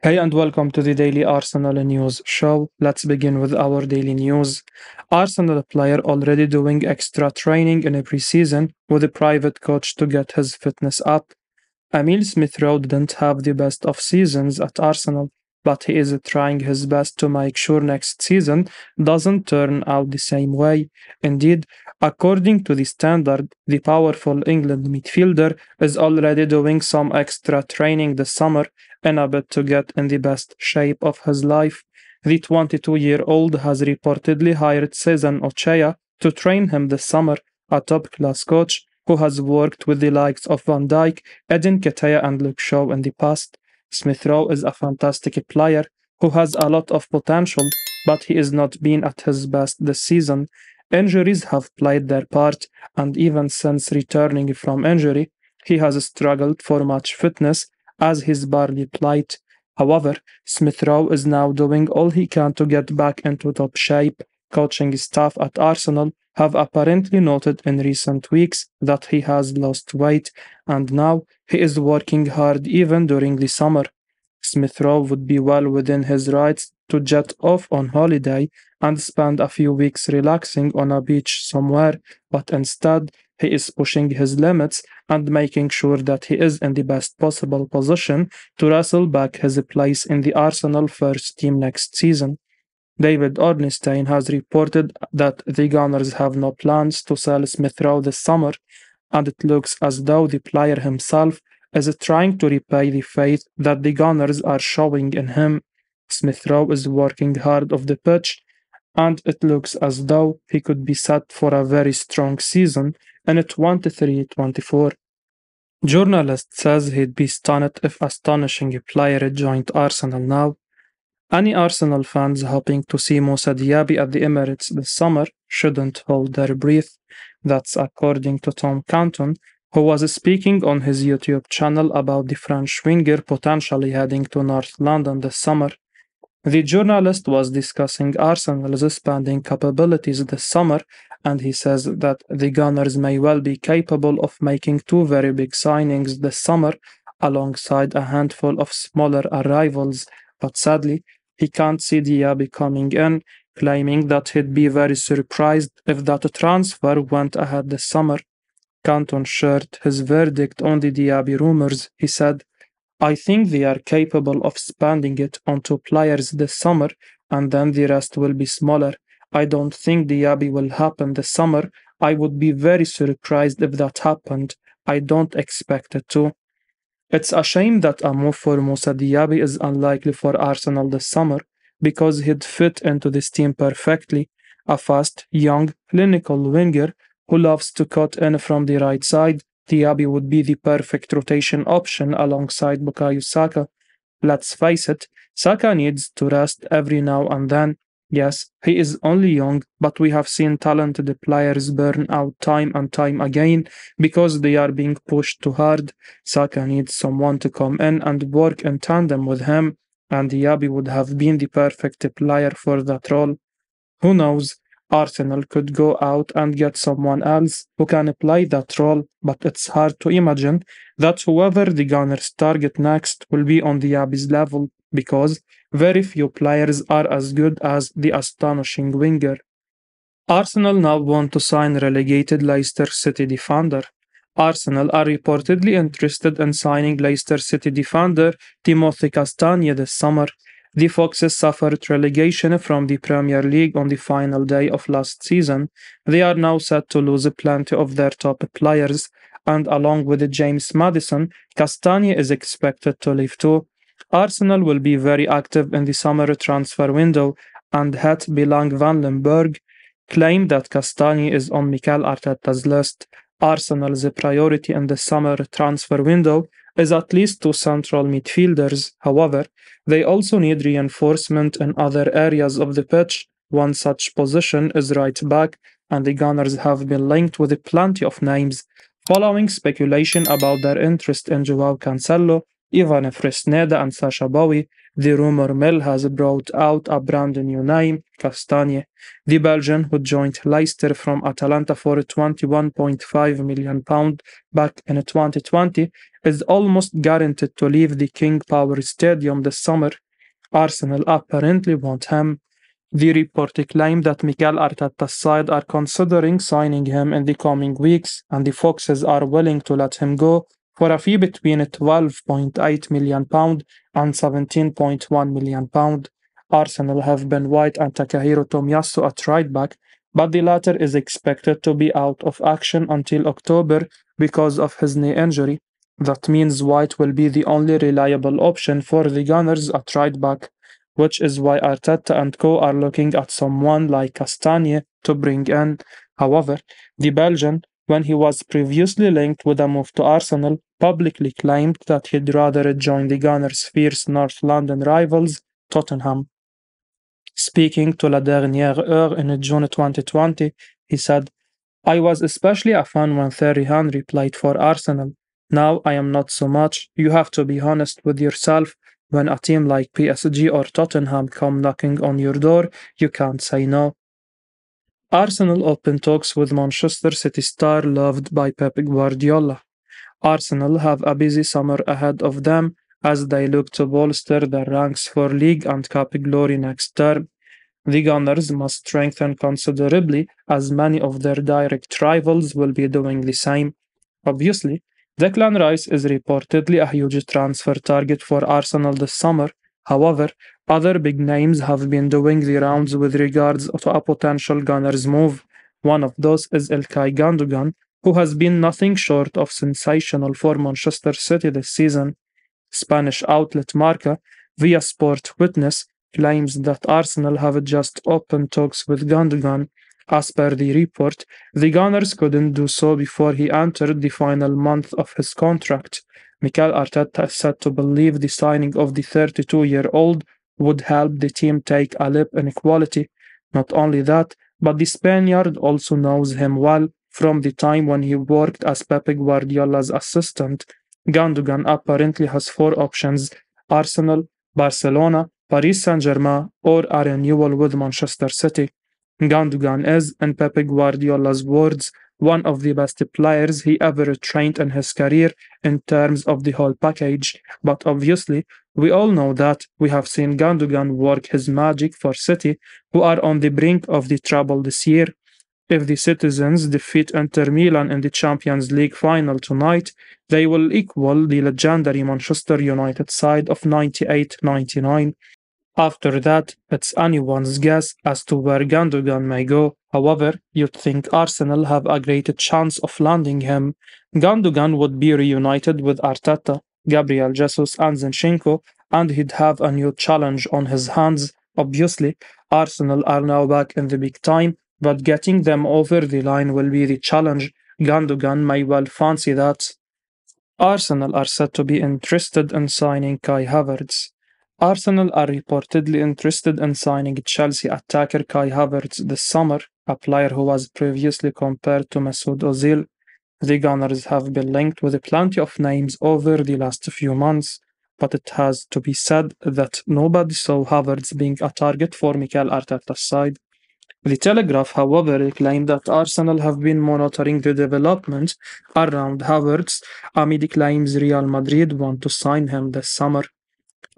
Hey and welcome to the Daily Arsenal News Show. Let's begin with our daily news. Arsenal player already doing extra training in a preseason with a private coach to get his fitness up. Emile Smith Rowe didn't have the best of seasons at Arsenal, but he is trying his best to make sure next season doesn't turn out the same way. Indeed, according to the Standard, the powerful England midfielder is already doing some extra training this summer in a bid to get in the best shape of his life. The 22-year-old has reportedly hired Cezanne Ochea to train him this summer, a top-class coach who has worked with the likes of Van Dijk, Edin Ketia and Luke Shaw in the past. Smith Rowe is a fantastic player who has a lot of potential, but he is not been at his best this season. Injuries have played their part, and even since returning from injury, he has struggled for match fitness as he's barely played. However, Smith Rowe is now doing all he can to get back into top shape. Coaching staff at Arsenal have apparently noted in recent weeks that he has lost weight, and now he is working hard even during the summer. Smith Rowe would be well within his rights to jet off on holiday and spend a few weeks relaxing on a beach somewhere, but instead he is pushing his limits and making sure that he is in the best possible position to wrestle back his place in the Arsenal first team next season. David Ornstein has reported that the Gunners have no plans to sell Smith Rowe this summer, and it looks as though the player himself is trying to repay the faith that the Gunners are showing in him. Smith Rowe is working hard off the pitch, and it looks as though he could be set for a very strong season in 23-24. Journalist says he'd be stunned if astonishing player joined Arsenal now. Any Arsenal fans hoping to see Moussa Diaby at the Emirates this summer shouldn't hold their breath. That's according to Tom Canton, who was speaking on his YouTube channel about the French winger potentially heading to North London this summer. The journalist was discussing Arsenal's spending capabilities this summer, and he says that the Gunners may well be capable of making two very big signings this summer alongside a handful of smaller arrivals, but sadly, he can't see Diaby coming in, claiming that he'd be very surprised if that transfer went ahead this summer. Canton shared his verdict on the Diaby rumors. He said, I think they are capable of spending it on two players this summer, and then the rest will be smaller. I don't think Diaby will happen this summer. I would be very surprised if that happened. I don't expect it to. It's a shame that a move for Moussa Diaby is unlikely for Arsenal this summer, because he'd fit into this team perfectly. A fast, young, clinical winger who loves to cut in from the right side, Diaby would be the perfect rotation option alongside Bukayo Saka. Let's face it, Saka needs to rest every now and then. Yes, he is only young, but we have seen talented players burn out time and time again because they are being pushed too hard. Saka needs someone to come in and work in tandem with him, and Diaby would have been the perfect player for that role. Who knows? Arsenal could go out and get someone else who can play that role, but it's hard to imagine that whoever the Gunners target next will be on Diaby's level, because very few players are as good as the astonishing winger. Arsenal now want to sign relegated Leicester City defender. Arsenal are reportedly interested in signing Leicester City defender Timothy Castagne this summer. The Foxes suffered relegation from the Premier League on the final day of last season. They are now set to lose plenty of their top players, and along with James Maddison, Castagne is expected to leave too. Arsenal will be very active in the summer transfer window, and Het Belang van Limburg claimed that Castagne is on Mikel Arteta's list. Arsenal's priority in the summer transfer window is at least two central midfielders. However, they also need reinforcement in other areas of the pitch. One such position is right back, and the Gunners have been linked with plenty of names. Following speculation about their interest in Joao Cancelo, Ivan Fresneda and Sasha Bowie, the rumor mill has brought out a brand new name, Castagne, the Belgian who joined Leicester from Atalanta for £21.5 million back in 2020, is almost guaranteed to leave the King Power Stadium this summer. Arsenal apparently want him. The report claimed that Mikel Arteta's side are considering signing him in the coming weeks, and the Foxes are willing to let him go for a fee between £12.8 million and £17.1 million. Arsenal have Ben White and Takahiro Tomiyasu at right back, but the latter is expected to be out of action until October because of his knee injury. That means White will be the only reliable option for the Gunners at right back, which is why Arteta and co are looking at someone like Castagne to bring in. However, the Belgian, when he was previously linked with a move to Arsenal, publicly claimed that he'd rather join the Gunners' fierce North London rivals, Tottenham. Speaking to La Dernière Heure in June 2020, he said, I was especially a fan when Thierry Henry played for Arsenal. Now I am not so much. You have to be honest with yourself. When a team like PSG or Tottenham come knocking on your door, you can't say no. Arsenal open talks with Manchester City star loved by Pep Guardiola. Arsenal have a busy summer ahead of them as they look to bolster their ranks for league and cup glory next term. The Gunners must strengthen considerably as many of their direct rivals will be doing the same. Obviously, Declan Rice is reportedly a huge transfer target for Arsenal this summer. However, other big names have been doing the rounds with regards to a potential Gunners move. One of those is Ilkay Gundogan, who has been nothing short of sensational for Manchester City this season. Spanish outlet Marca, via Sport Witness, claims that Arsenal have just opened talks with Gundogan. As per the report, the Gunners couldn't do so before he entered the final month of his contract. Mikel Arteta is said to believe the signing of the 32-year-old would help the team take a leap in quality. Not only that, but the Spaniard also knows him well from the time when he worked as Pep Guardiola's assistant. Gundogan apparently has four options: Arsenal, Barcelona, Paris Saint-Germain, or a renewal with Manchester City. Gundogan is, in Pep Guardiola's words, one of the best players he ever trained in his career in terms of the whole package. But obviously, we all know that we have seen Gundogan work his magic for City, who are on the brink of the trouble this year. If the citizens defeat Inter Milan in the Champions League final tonight, they will equal the legendary Manchester United side of 98-99. After that, it's anyone's guess as to where Gundogan may go. However, you'd think Arsenal have a great chance of landing him. Gundogan would be reunited with Arteta, Gabriel Jesus and Zinchenko, and he'd have a new challenge on his hands. Obviously, Arsenal are now back in the big time, but getting them over the line will be the challenge. Gundogan may well fancy that. Arsenal are said to be interested in signing Kai Havertz. Arsenal are reportedly interested in signing Chelsea attacker Kai Havertz this summer, a player who was previously compared to Mesut Ozil. The Gunners have been linked with plenty of names over the last few months, but it has to be said that nobody saw Havertz being a target for Mikel Arteta's side. The Telegraph, however, claimed that Arsenal have been monitoring the development around Havertz amid claims Real Madrid want to sign him this summer.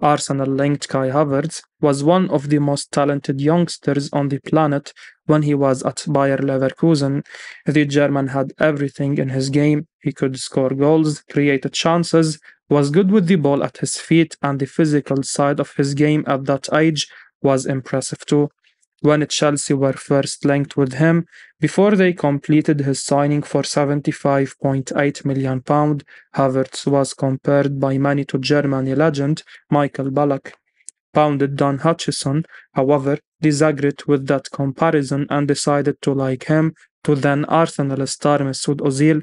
Arsenal-linked Kai Havertz was one of the most talented youngsters on the planet when he was at Bayer Leverkusen. The German had everything in his game. He could score goals, create chances, was good with the ball at his feet, and the physical side of his game at that age was impressive too. When Chelsea were first linked with him, before they completed his signing for £75.8 million, Havertz was compared by many to Germany legend Michael Ballack. Pundit Don Hutchison, however, disagreed with that comparison and decided to like him to then Arsenal star Mesut Ozil,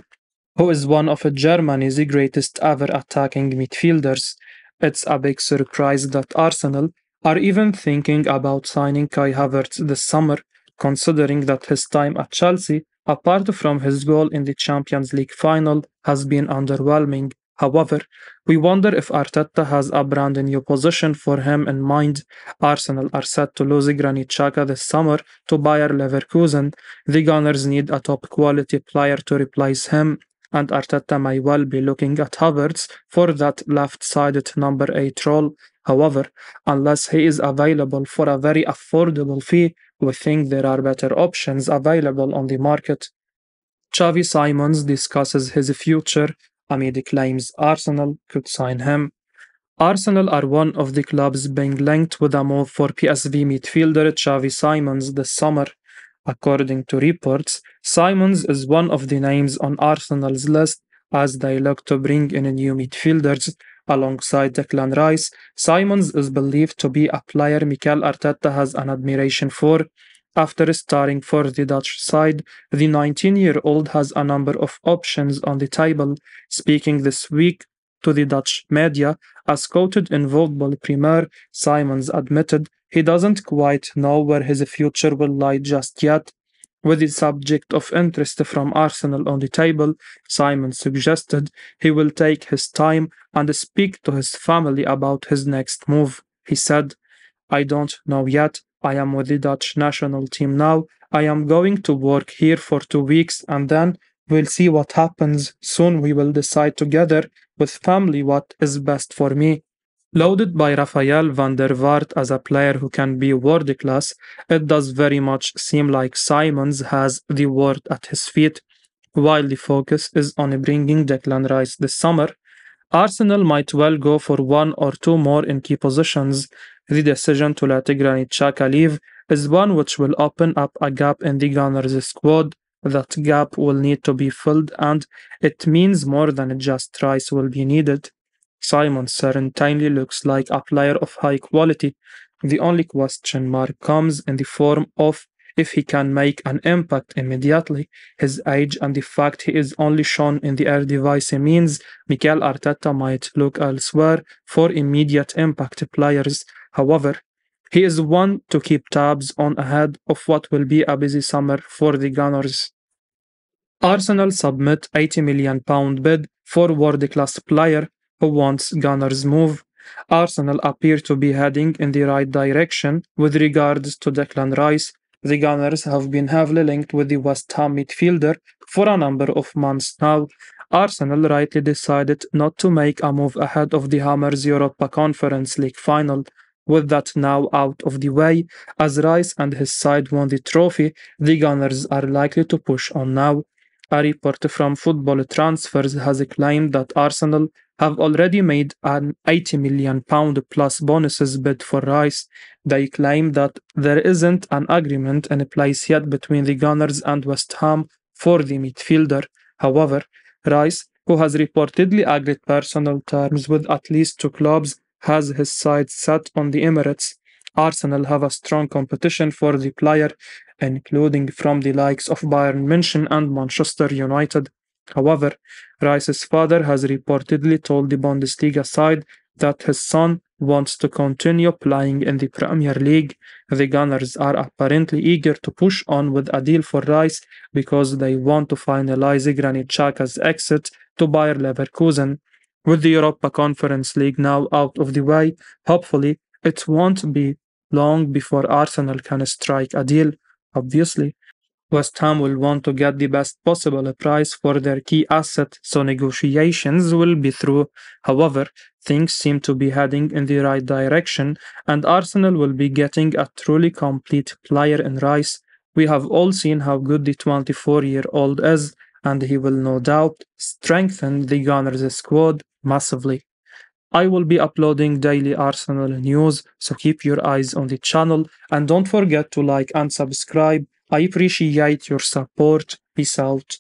who is one of Germany's greatest ever attacking midfielders. It's a big surprise that Arsenal are even thinking about signing Kai Havertz this summer, considering that his time at Chelsea, apart from his goal in the Champions League final, has been underwhelming. However, we wonder if Arteta has a brand new position for him in mind. Arsenal are set to lose Granit Xhaka this summer to Bayer Leverkusen. The Gunners need a top quality player to replace him, and Arteta may well be looking at Havertz for that left-sided number 8 role. However, unless he is available for a very affordable fee, we think there are better options available on the market. Javi Simons discusses his future amid claims Arsenal could sign him. Arsenal are one of the clubs being linked with a move for PSV midfielder Xavi Simons this summer. According to reports, Simons is one of the names on Arsenal's list as they look to bring in new midfielders alongside Declan Rice. Simons is believed to be a player Mikel Arteta has an admiration for. After starring for the Dutch side, the 19-year-old has a number of options on the table. Speaking this week to the Dutch media, as quoted in Voetbal Premier, Simons admitted he doesn't quite know where his future will lie just yet. With the subject of interest from Arsenal on the table, Simons suggested he will take his time and speak to his family about his next move. He said, I don't know yet. I am with the Dutch national team now. I am going to work here for 2 weeks and then we'll see what happens. Soon we will decide together with family what is best for me. Lauded by Rafael van der Vaart as a player who can be world class, it does very much seem like Simons has the world at his feet. While the focus is on bringing Declan Rice this summer, Arsenal might well go for one or two more in key positions. The decision to let Granit Xhaka leave is one which will open up a gap in the Gunners' squad. That gap will need to be filled, and it means more than just Rice will be needed. Simon certainly looks like a player of high quality. The only question mark comes in the form of if he can make an impact immediately. His age and the fact he is only shown in the Eredivisie means Mikel Arteta might look elsewhere for immediate impact players. However, he is one to keep tabs on ahead of what will be a busy summer for the Gunners. Arsenal submit £80 million bid for world-class player who wants Gunners' move. Arsenal appear to be heading in the right direction with regards to Declan Rice. The Gunners have been heavily linked with the West Ham midfielder for a number of months now. Arsenal rightly decided not to make a move ahead of the Hammers Europa Conference League final. With that now out of the way, as Rice and his side won the trophy, the Gunners are likely to push on now. A report from Football Transfers has claimed that Arsenal have already made an £80 million plus bonuses bid for Rice. They claim that there isn't an agreement in place yet between the Gunners and West Ham for the midfielder. However, Rice, who has reportedly agreed personal terms with at least two clubs, has his sights set on the Emirates. Arsenal have a strong competition for the player, including from the likes of Bayern München and Manchester United. However, Rice's father has reportedly told the Bundesliga side that his son wants to continue playing in the Premier League. The Gunners are apparently eager to push on with a deal for Rice because they want to finalize Granit Xhaka's exit to Bayer Leverkusen. With the Europa Conference League now out of the way, hopefully it won't be long before Arsenal can strike a deal. Obviously, West Ham will want to get the best possible price for their key asset, so negotiations will be through. However, things seem to be heading in the right direction, and Arsenal will be getting a truly complete player in Rice. We have all seen how good the 24-year-old is, and he will no doubt strengthen the Gunners' squad massively. I will be uploading daily Arsenal news, so keep your eyes on the channel and don't forget to like and subscribe. I appreciate your support. Peace out.